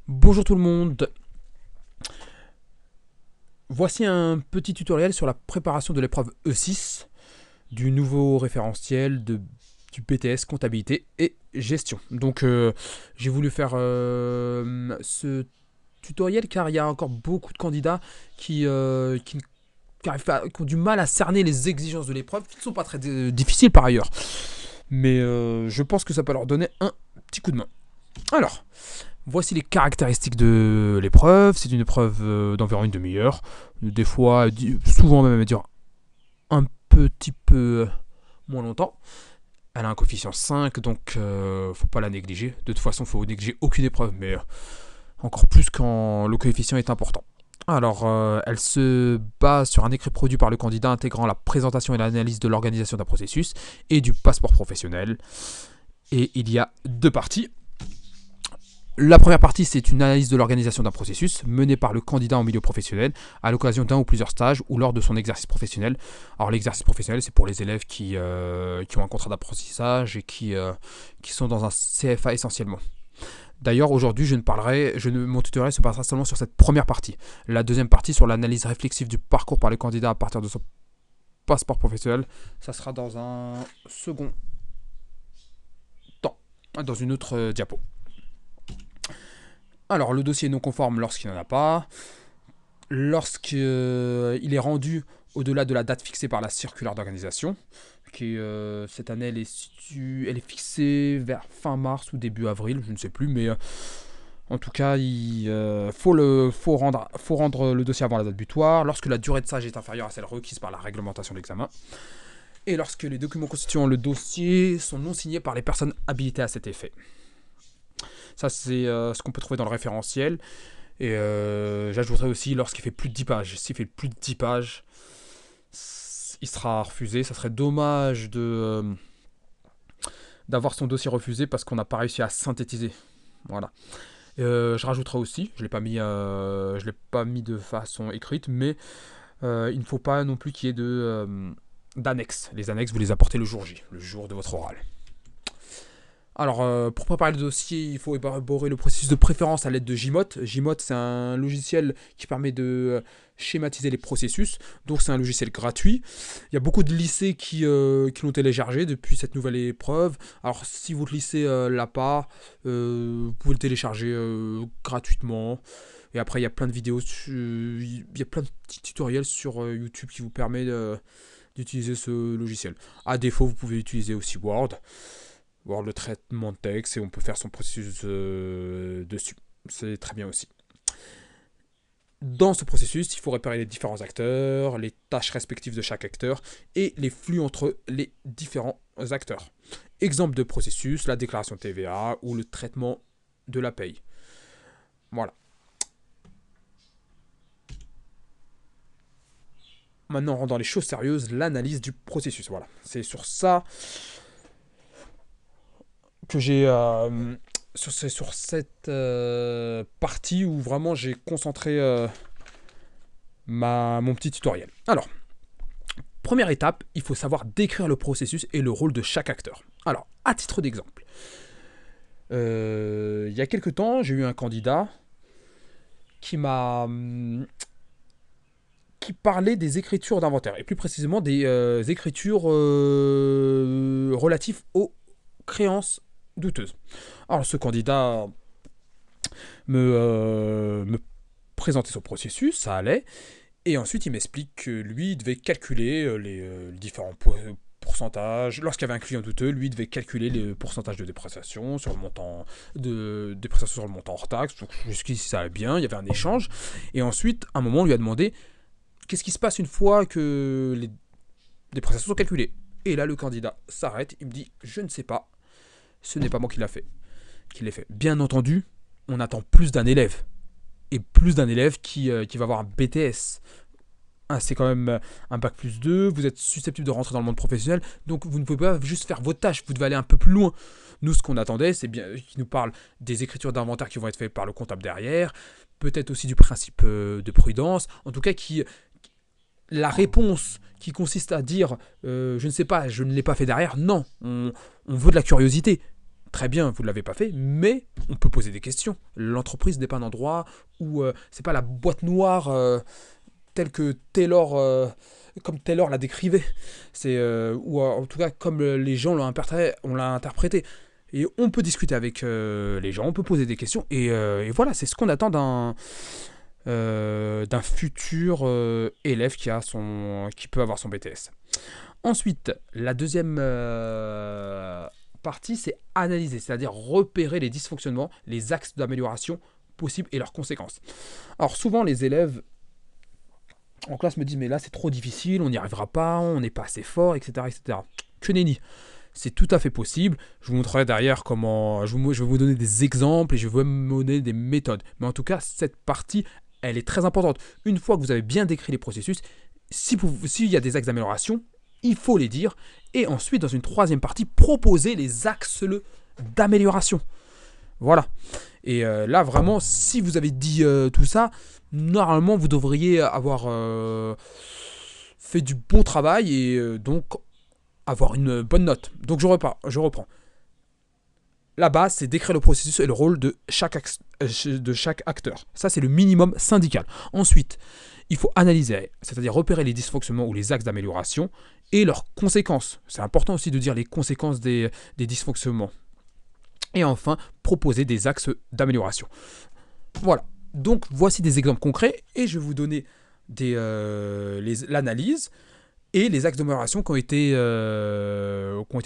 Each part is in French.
Bonjour tout le monde, voici un petit tutoriel sur la préparation de l'épreuve E6 du nouveau référentiel du BTS comptabilité et gestion. Donc j'ai voulu faire ce tutoriel car il y a encore beaucoup de candidats qui ont du mal à cerner les exigences de l'épreuve, qui ne sont pas très difficiles par ailleurs. Mais je pense que ça peut leur donner un petit coup de main. Alors, voici les caractéristiques de l'épreuve. C'est une épreuve d'environ une demi-heure. Des fois, souvent même, dire un petit peu moins longtemps. Elle a un coefficient 5, donc faut pas la négliger. De toute façon, faut négliger aucune épreuve, mais encore plus quand le coefficient est important. Alors, elle se base sur un écrit produit par le candidat intégrant la présentation et l'analyse de l'organisation d'un processus et du passeport professionnel. Et il y a deux parties. La première partie, c'est une analyse de l'organisation d'un processus mené par le candidat en milieu professionnel à l'occasion d'un ou plusieurs stages ou lors de son exercice professionnel. Alors l'exercice professionnel, c'est pour les élèves qui ont un contrat d'apprentissage et qui sont dans un CFA essentiellement. D'ailleurs, aujourd'hui, mon tutoriel se basera seulement sur cette première partie. La deuxième partie, sur l'analyse réflexive du parcours par le candidat à partir de son passeport professionnel, ça sera dans un second temps, dans une autre diapo. Alors, le dossier est non conforme lorsqu'il n'en a pas. Lorsqu'il est rendu au-delà de la date fixée par la circulaire d'organisation, qui cette année elle est fixée vers fin mars ou début avril, je ne sais plus, mais en tout cas il faut rendre le dossier avant la date butoir, lorsque la durée de stage est inférieure à celle requise par la réglementation de l'examen, et lorsque les documents constituant le dossier sont non signés par les personnes habilitées à cet effet. Ça c'est ce qu'on peut trouver dans le référentiel. Et j'ajouterais aussi lorsqu'il fait plus de 10 pages. S'il fait plus de 10 pages, il sera refusé. Ça serait dommage d'avoir son dossier refusé parce qu'on n'a pas réussi à synthétiser. Voilà. Je rajouterai aussi, je l'ai pas mis de façon écrite, mais il ne faut pas non plus qu'il y ait d'annexes. Les annexes, vous les apportez le jour J, le jour de votre oral. Alors, pour préparer le dossier, il faut élaborer le processus de préférence à l'aide de Gmote. Gmote, c'est un logiciel qui permet de schématiser les processus. Donc, c'est un logiciel gratuit. Il y a beaucoup de lycées qui l'ont téléchargé depuis cette nouvelle épreuve. Alors, si votre lycée l'a pas, vous pouvez le télécharger gratuitement. Et après, il y a plein de vidéos, il y a plein de petits tutoriels sur YouTube qui vous permettent d'utiliser ce logiciel. À défaut, vous pouvez utiliser aussi Word. Voir le traitement de texte et on peut faire son processus dessus. C'est très bien aussi. Dans ce processus, il faut repérer les différents acteurs, les tâches respectives de chaque acteur et les flux entre les différents acteurs. Exemple de processus, la déclaration de TVA ou le traitement de la paye. Voilà. Maintenant, on rentre dans les choses sérieuses, l'analyse du processus. Voilà. C'est sur ça que j'ai sur cette partie où vraiment j'ai concentré mon petit tutoriel. Alors, première étape, il faut savoir décrire le processus et le rôle de chaque acteur. Alors, à titre d'exemple, il y a quelques temps, j'ai eu un candidat qui parlait des écritures d'inventaire, et plus précisément des écritures relatives aux créances douteuse. Alors ce candidat me présentait son processus, ça allait, et ensuite il m'explique que lui il devait calculer les différents pourcentages. Lorsqu'il y avait un client douteux, lui il devait calculer les pourcentages de dépréciation sur le montant de dépréciation sur le montant hors taxe. Donc jusqu'ici ça allait bien, il y avait un échange. Et ensuite, à un moment, on lui a demandé qu'est-ce qui se passe une fois que les dépréciations sont calculées. Et là, le candidat s'arrête, il me dit je ne sais pas. Ce n'est pas moi qui l'ai fait. Bien entendu, on attend plus d'un élève. Et plus d'un élève qui va avoir un BTS. Ah, c'est quand même un bac plus 2, vous êtes susceptible de rentrer dans le monde professionnel, donc vous ne pouvez pas juste faire vos tâches, vous devez aller un peu plus loin. Nous, ce qu'on attendait, c'est bien qu'il nous parle des écritures d'inventaire qui vont être faites par le comptable derrière, peut-être aussi du principe de prudence, en tout cas la réponse qui consiste à dire je ne sais pas, je ne l'ai pas fait derrière, non, on veut de la curiosité. Très bien, vous ne l'avez pas fait, mais on peut poser des questions. L'entreprise n'est pas un endroit où c'est pas la boîte noire telle que Taylor, comme Taylor la décrivait. C'est ou en tout cas comme les gens l'ont interprété. Et on peut discuter avec les gens, on peut poser des questions, et voilà, c'est ce qu'on attend d'un futur élève qui peut avoir son BTS. Ensuite, la deuxième partie, c'est analyser, c'est-à-dire repérer les dysfonctionnements, les axes d'amélioration possibles et leurs conséquences. Alors souvent, les élèves en classe me disent mais là c'est trop difficile, on n'y arrivera pas, on n'est pas assez fort, etc. etc. Que nenni. C'est tout à fait possible. Je vous montrerai derrière comment. Je vais vous donner des exemples et je vais vous donner des méthodes. Mais en tout cas, cette partie, elle est très importante. Une fois que vous avez bien décrit les processus, s'il y a des axes d'amélioration, il faut les dire. Et ensuite, dans une troisième partie, proposer les axes d'amélioration. Voilà. Et là, vraiment, si vous avez dit tout ça, normalement, vous devriez avoir fait du bon travail et donc avoir une bonne note. Donc je reprends. La base, c'est d'écrire le processus et le rôle de chaque acteur. Ça, c'est le minimum syndical. Ensuite, il faut analyser, c'est-à-dire repérer les dysfonctionnements ou les axes d'amélioration et leurs conséquences. C'est important aussi de dire les conséquences des dysfonctionnements. Et enfin, proposer des axes d'amélioration. Voilà. Donc, voici des exemples concrets et je vais vous donner l'analyse et les axes d'amélioration qui ont été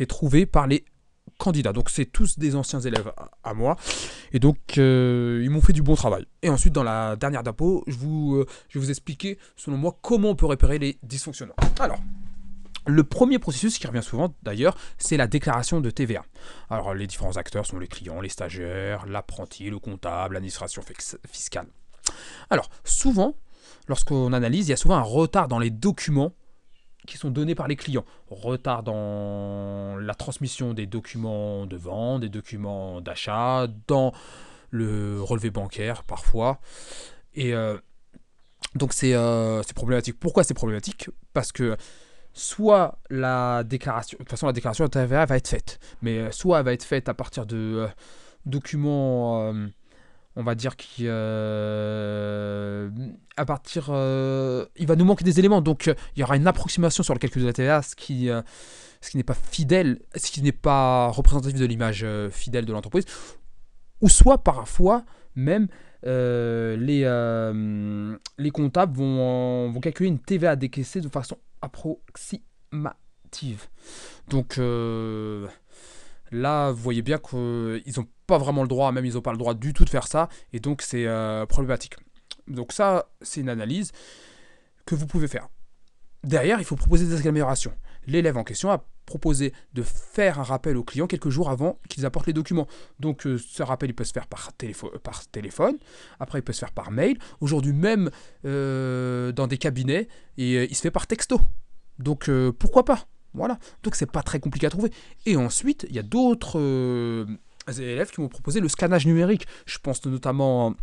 trouvés par les candidats. Donc, c'est tous des anciens élèves à moi. Et donc, ils m'ont fait du bon travail. Et ensuite, dans la dernière diapo, je vais vous expliquer, selon moi, comment on peut repérer les dysfonctionnements. Alors, le premier processus qui revient souvent, d'ailleurs, c'est la déclaration de TVA. Alors, les différents acteurs sont les clients, les stagiaires, l'apprenti, le comptable, l'administration fiscale. Alors, souvent, lorsqu'on analyse, il y a souvent un retard dans les documents qui sont donnés par les clients. Retard dans la transmission des documents de vente, des documents d'achat, dans le relevé bancaire parfois. Et donc c'est problématique. Pourquoi c'est problématique ? Parce que soit la déclaration de TVA va être faite, mais soit elle va être faite à partir de documents... on va dire qu'il il va nous manquer des éléments, donc il y aura une approximation sur le calcul de la TVA, ce qui n'est pas fidèle, ce qui n'est pas représentatif de l'image fidèle de l'entreprise, ou soit parfois même les comptables vont calculer une TVA décaissée de façon approximative. Donc là, vous voyez bien qu'ils n'ont pas vraiment le droit, même ils n'ont pas le droit du tout de faire ça, et donc c'est problématique. Donc ça, c'est une analyse que vous pouvez faire. Derrière, il faut proposer des améliorations. L'élève en question a proposé de faire un rappel aux clients quelques jours avant qu'ils apportent les documents. Donc ce rappel, il peut se faire par téléphone, après il peut se faire par mail. Aujourd'hui même, dans des cabinets, et il se fait par texto. Donc pourquoi pas ? Voilà, donc c'est pas très compliqué à trouver. Et ensuite, il y a d'autres élèves qui m'ont proposé le scannage numérique. Je pense notamment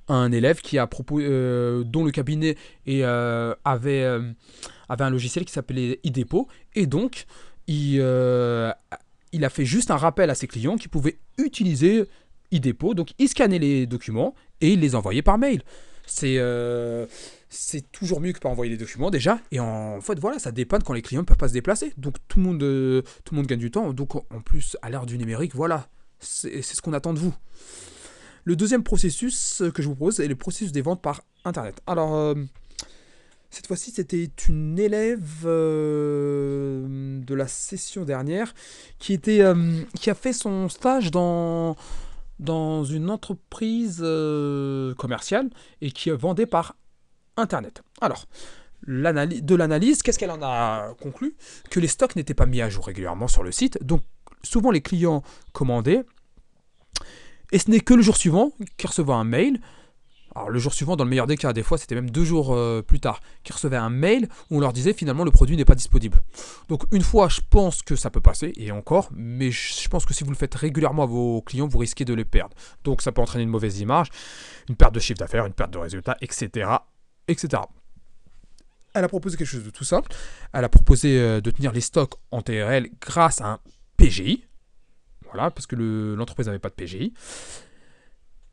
à un élève qui dont le cabinet avait un logiciel qui s'appelait iDépôt. Et donc, il a fait juste un rappel à ses clients qui pouvaient utiliser iDépôt. Donc, il scannait les documents et il les envoyait par mail. C'est toujours mieux que pas envoyer les documents déjà, et en fait voilà, ça dépanne quand les clients ne peuvent pas se déplacer, donc tout le monde gagne du temps. Donc en plus, à l'ère du numérique, voilà, c'est ce qu'on attend de vous. Le deuxième processus que je vous propose est le processus des ventes par internet. Alors cette fois-ci, c'était une élève de la session dernière qui a fait son stage dans une entreprise commerciale et qui vendait par Internet. Alors, de l'analyse, qu'est-ce qu'elle en a conclu ? Que les stocks n'étaient pas mis à jour régulièrement sur le site, donc souvent les clients commandaient, et ce n'est que le jour suivant qu'ils recevaient un mail. Alors le jour suivant, dans le meilleur des cas, des fois c'était même 2 jours plus tard, qu'ils recevaient un mail où on leur disait finalement le produit n'est pas disponible. Donc une fois, je pense que ça peut passer, et encore, mais je pense que si vous le faites régulièrement à vos clients, vous risquez de les perdre. Donc ça peut entraîner une mauvaise image, une perte de chiffre d'affaires, une perte de résultats, etc. etc. Elle a proposé quelque chose de tout simple. Elle a proposé de tenir les stocks en TRL grâce à un PGI. Voilà, parce que l'entreprise n'avait pas de PGI.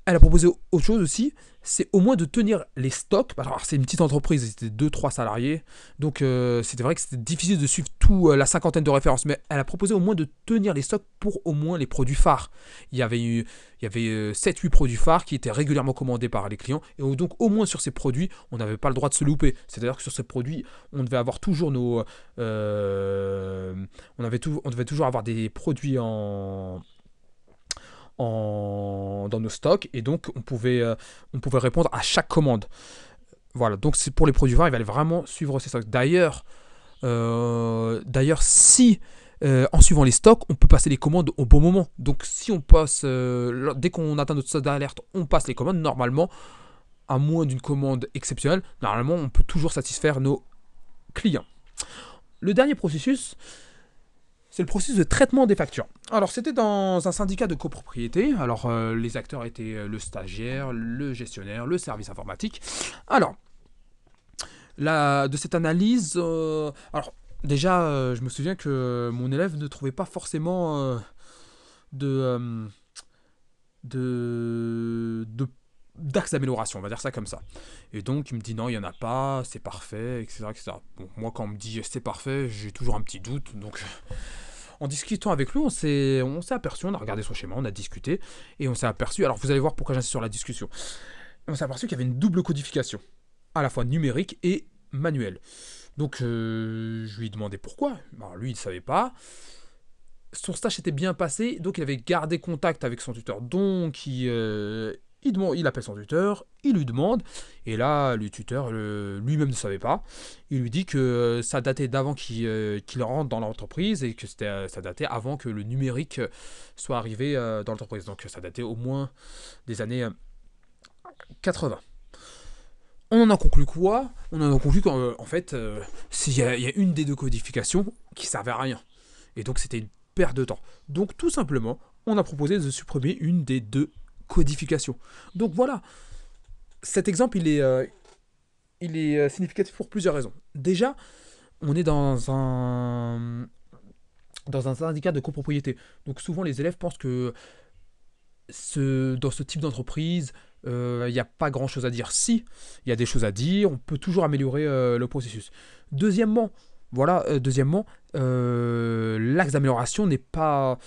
Elle a proposé autre chose aussi, c'est au moins de tenir les stocks. Alors, c'est une petite entreprise, c'était 2-3 salariés. Donc, c'était vrai que c'était difficile de suivre tout la cinquantaine de références. Mais elle a proposé au moins de tenir les stocks pour au moins les produits phares. Il y avait 7-8 produits phares qui étaient régulièrement commandés par les clients. Et donc, au moins sur ces produits, on n'avait pas le droit de se louper. C'est-à-dire que sur ces produits, on devait avoir toujours nos. On devait toujours avoir des produits dans nos stocks et donc on pouvait répondre à chaque commande. Voilà, donc c'est pour les produits phares, il fallait vraiment suivre ces stocks. D'ailleurs, si en suivant les stocks, on peut passer les commandes au bon moment. Donc si on passe, dès qu'on atteint notre stade d'alerte, on passe les commandes. Normalement, à moins d'une commande exceptionnelle, normalement, on peut toujours satisfaire nos clients. Le dernier processus, c'est le processus de traitement des factures. Alors, c'était dans un syndicat de copropriété. Alors, les acteurs étaient le stagiaire, le gestionnaire, le service informatique. Alors, de cette analyse, alors déjà, je me souviens que mon élève ne trouvait pas forcément d'axe d'amélioration, on va dire ça comme ça. Et donc, il me dit non, il n'y en a pas, c'est parfait, etc., etc. Bon, moi, quand on me dit c'est parfait, j'ai toujours un petit doute, donc en discutant avec lui, on s'est aperçu, on a regardé son schéma, on a discuté, et on s'est aperçu, alors vous allez voir pourquoi j'insiste sur la discussion, on s'est aperçu qu'il y avait une double codification, à la fois numérique et manuelle. Donc je lui ai demandé pourquoi. Alors, lui, il ne savait pas. Son stage s'était bien passé, donc il avait gardé contact avec son tuteur. Donc il appelle son tuteur, il lui demande, et là, le tuteur lui-même ne savait pas. Il lui dit que ça datait d'avant qu'il rentre dans l'entreprise et que ça datait avant que le numérique soit arrivé dans l'entreprise. Donc ça datait au moins des années 80. On en a conclu quoi? On en a conclu qu'en fait, il y a une des deux codifications qui servait à rien. Et donc c'était une perte de temps. Donc tout simplement, on a proposé de supprimer une des deux codifications. Donc voilà, cet exemple, il est significatif pour plusieurs raisons. Déjà, on est dans un syndicat de copropriété. Donc souvent, les élèves pensent que dans ce type d'entreprise, il n'y a pas grand-chose à dire. Si, il y a des choses à dire, on peut toujours améliorer le processus. Deuxièmement, l'axe d'amélioration n'est pas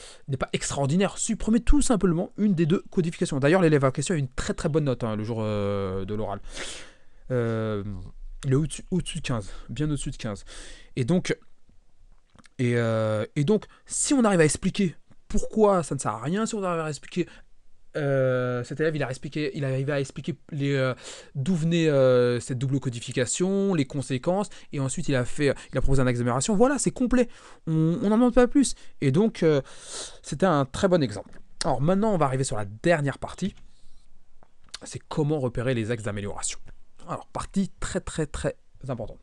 extraordinaire. Supprimez tout simplement une des deux codifications. D'ailleurs, l'élève en question a une très très bonne note le jour de l'oral. Il est au-dessus de 15, bien au-dessus de 15. Et donc, si on arrive à expliquer pourquoi ça ne sert à rien, si on arrive à expliquer cet élève, il arrivait à expliquer d'où venait cette double codification, les conséquences, et ensuite il a proposé un axe d'amélioration. Voilà, c'est complet. On n'en demande pas plus. Et donc, c'était un très bon exemple. Alors maintenant, on va arriver sur la dernière partie. C'est comment repérer les axes d'amélioration. Alors, partie très très très importante.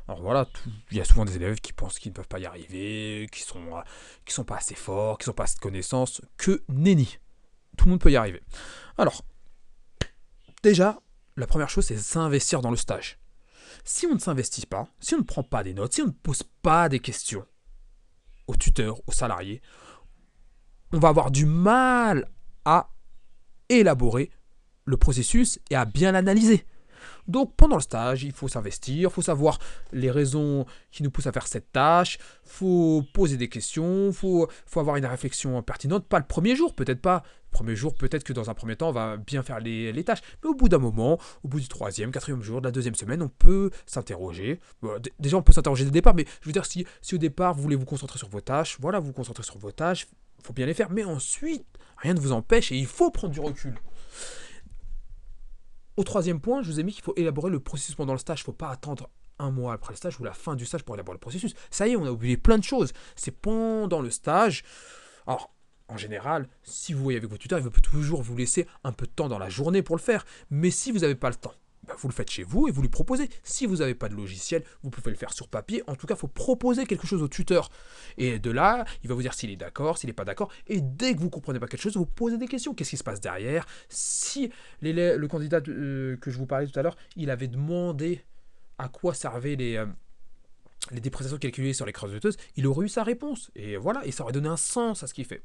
Alors voilà, il y a souvent des élèves qui pensent qu'ils ne peuvent pas y arriver, qui sont pas assez forts, qui n'ont pas assez de connaissances. Que nenni. Tout le monde peut y arriver. Alors, déjà, la première chose, c'est s'investir dans le stage. Si on ne s'investit pas, si on ne prend pas des notes, si on ne pose pas des questions aux tuteurs, aux salariés, on va avoir du mal à élaborer le processus et à bien l'analyser. Donc pendant le stage, il faut s'investir, il faut savoir les raisons qui nous poussent à faire cette tâche, il faut poser des questions, il faut avoir une réflexion pertinente, pas le premier jour, peut-être pas. Le premier jour, peut-être que dans un premier temps, on va bien faire les tâches, mais au bout d'un moment, au bout du troisième, quatrième jour, de la deuxième semaine, on peut s'interroger. Bon, déjà, on peut s'interroger dès le départ, mais je veux dire, si au départ, vous voulez vous concentrer sur vos tâches, voilà, vous vous concentrez sur vos tâches, il faut bien les faire, mais ensuite, rien ne vous empêche et il faut prendre du recul. Au troisième point, je vous ai mis qu'il faut élaborer le processus pendant le stage. Il ne faut pas attendre un mois après le stage ou la fin du stage pour élaborer le processus. Ça y est, on a oublié plein de choses. C'est pendant le stage. Alors, en général, si vous voyez avec vos tuteurs, ils peuvent toujours vous laisser un peu de temps dans la journée pour le faire. Mais si vous n'avez pas le temps, vous le faites chez vous et vous lui proposez. Si vous n'avez pas de logiciel, vous pouvez le faire sur papier. En tout cas, il faut proposer quelque chose au tuteur. Et de là, il va vous dire s'il est d'accord, s'il n'est pas d'accord. Et dès que vous ne comprenez pas quelque chose, vous posez des questions. Qu'est-ce qui se passe derrière? Si le candidat que je vous parlais tout à l'heure, il avait demandé à quoi servaient les dépréciations calculées sur les creuseteuses, il aurait eu sa réponse. Et voilà, et ça aurait donné un sens à ce qu'il fait.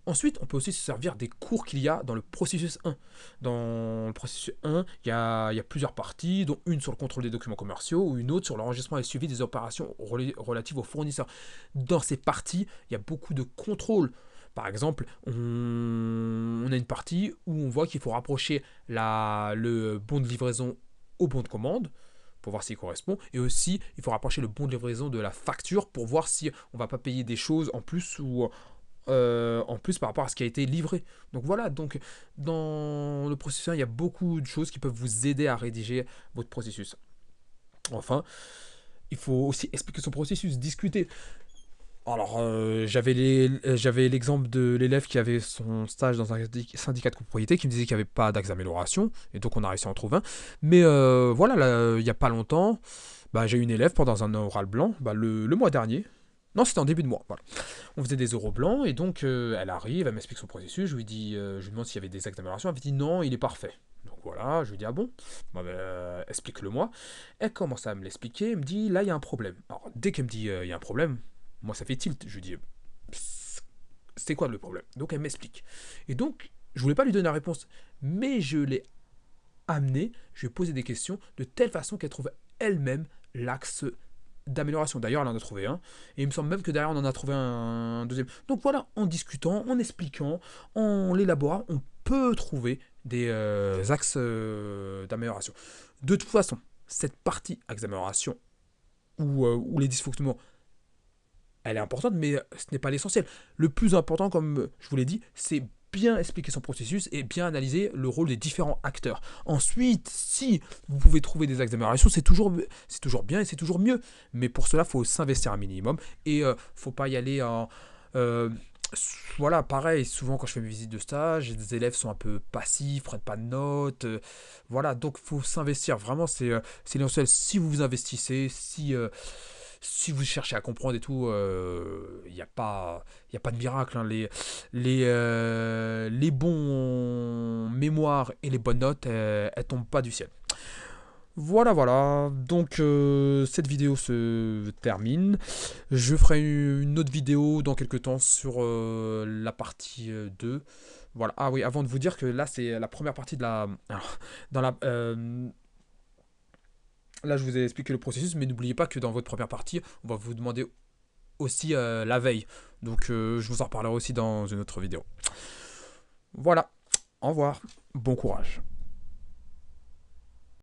Ensuite, on peut aussi se servir des cours qu'il y a dans le processus 1. Dans le processus 1, il y a plusieurs parties, dont une sur le contrôle des documents commerciaux ou une autre sur l'enregistrement et le suivi des opérations relatives aux fournisseurs. Dans ces parties, il y a beaucoup de contrôles. Par exemple, on a une partie où on voit qu'il faut rapprocher le bon de livraison au bon de commande pour voir s'il correspond. Et aussi, il faut rapprocher le bon de livraison de la facture pour voir si on ne va pas payer des choses en plus ou en plus par rapport à ce qui a été livré. Donc voilà, donc dans le processus, il y a beaucoup de choses qui peuvent vous aider à rédiger votre processus. Enfin, il faut aussi expliquer son processus, discuter. Alors, j'avais l'exemple de l'élève qui avait son stage dans un syndicat de copropriété qui me disait qu'il n'y avait pas d'axe d'amélioration, et donc on a réussi à en trouver un. Mais voilà, là, il n'y a pas longtemps, bah, j'ai eu une élève pendant un oral blanc, bah, le mois dernier. Non, c'était en début de mois. Voilà. On faisait des oraux blancs, et donc elle arrive, elle m'explique son processus, je lui demande s'il y avait des axes d'amélioration, elle me dit non, il est parfait. Donc voilà, je lui dis ah bon, bah, explique-le-moi. Elle commence à me l'expliquer, elle me dit là il y a un problème. Alors dès qu'elle me dit il y a un problème, moi ça fait tilt, je lui dis c'est quoi le problème? Donc elle m'explique. Et donc je voulais pas lui donner la réponse, mais je l'ai amenée, je lui ai posé des questions de telle façon qu'elle trouve elle-même l'axe d'amélioration. D'ailleurs, elle en a trouvé un. Et il me semble même que derrière, on en a trouvé un deuxième. Donc voilà, en discutant, en expliquant, en l'élaborant, on peut trouver des axes d'amélioration. De toute façon, cette partie axe d'amélioration ou les dysfonctionnements, elle est importante, mais ce n'est pas l'essentiel. Le plus important, comme je vous l'ai dit, c'est bien expliquer son processus et bien analyser le rôle des différents acteurs. Ensuite, si vous pouvez trouver des axes d'amélioration, c'est toujours bien et c'est toujours mieux. Mais pour cela, il faut s'investir un minimum et faut pas y aller en... voilà, pareil, souvent quand je fais mes visites de stage, les élèves sont un peu passifs, prennent pas de notes. Voilà, donc il faut s'investir. Vraiment, c'est l'essentiel. Si vous vous investissez, si vous cherchez à comprendre et tout, il n'y a pas de miracle. Hein. Les bons mémoires et les bonnes notes, elles tombent pas du ciel. Voilà, voilà. Donc, cette vidéo se termine. Je ferai une autre vidéo dans quelques temps sur la partie 2. Voilà. Ah oui, avant de vous dire que là, c'est la première partie de la... Alors, dans la... là, je vous ai expliqué le processus, mais n'oubliez pas que dans votre première partie, on va vous demander aussi la veille. Donc, je vous en reparlerai aussi dans une autre vidéo. Voilà. Au revoir. Bon courage.